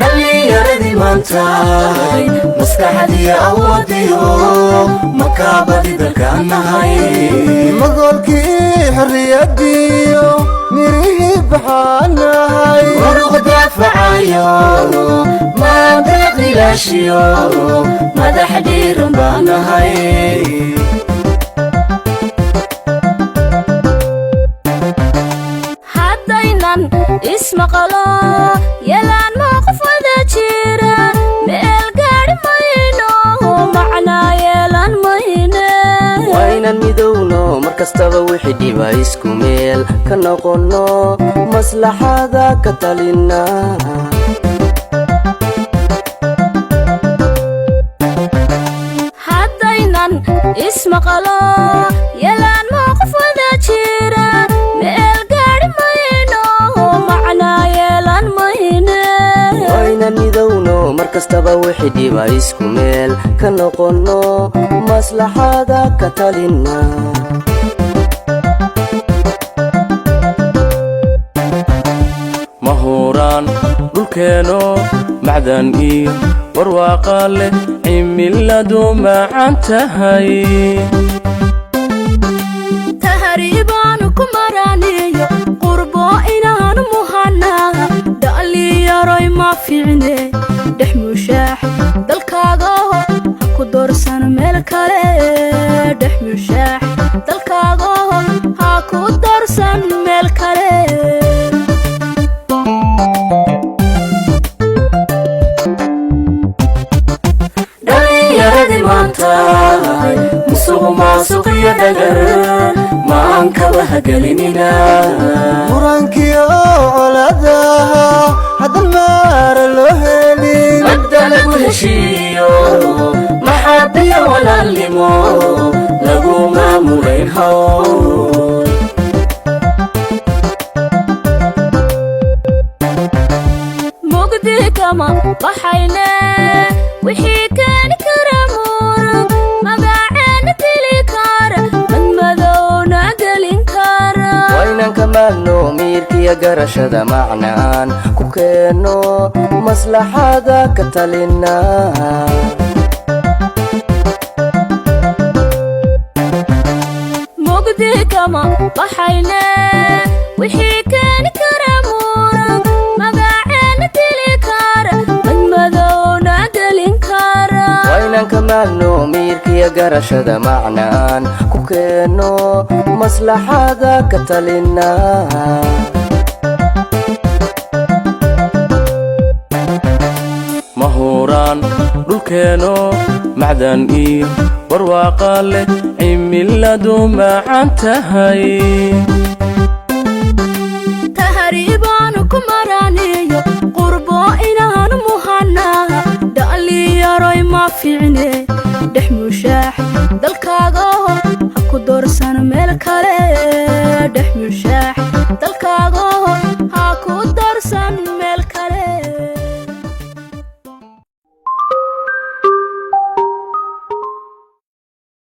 dhalinyaradi maantay maskaxdii awoodiyo makaabadi dalkaanahay magolkii xorriyadiyo mirihii baxaanahay waruq daafacayo maandeeq ilaashiyo madax dhiiran baanahay ismaqalo yeelaan mowqif wada jira meel gaadhi mayno macnaa yeelan mayne waynan midowno markastaba wixii dhiba isku meel ka noqono maslaxada ka talina haddaynan ismaqalo yeelaan mowqif wada jira meel gaadhi waynan midowno markastaba wixii dhiba isku meel ka noqono maslaxada ka talina mahuraan dhulkeeno macdan iyo barwaaqa leh cimiladu macaan tahay tahriibaanu ku maraniyo qurbo inaan muhanaa dhaliyaroy ma fiicne dhex mushaax dalkaaga ha ku doorsan meel kale dhex mushaax dalkaaga ha ku doorsan meel kale dhalinyaradi maantay musuq maasuq iyo dhagar maan kaba hagelinina murankiyo coladaha haddan maara loo helin madda lagu heshiiyo maxaabiyo walaalnimo lagu maamulayn hawl mugdi kama baxayne wixii keeni kara muran magaceena dili kara madmadowna gelin kara waynan ka maalno miirkiya garashada macnaan ku keeno maslaxada ka talina mugdi kama baxayne wixii keeni kara muran magaceena dili kara madmadowna gelin kara waynan ka maalno miirkiya garashada macnaan ku keeno maslaxada ka talina mahuraan dhulkeeno macdan iyo barwaaqa leh cimiladu macaan tahay tahriibaanu ku maraniyo qurbo inaan muhanaa dhaliyaroy ma fiicne dhex mushaax dalkaaga ha ku doorsan meel kale dhex mushaax dalkaaga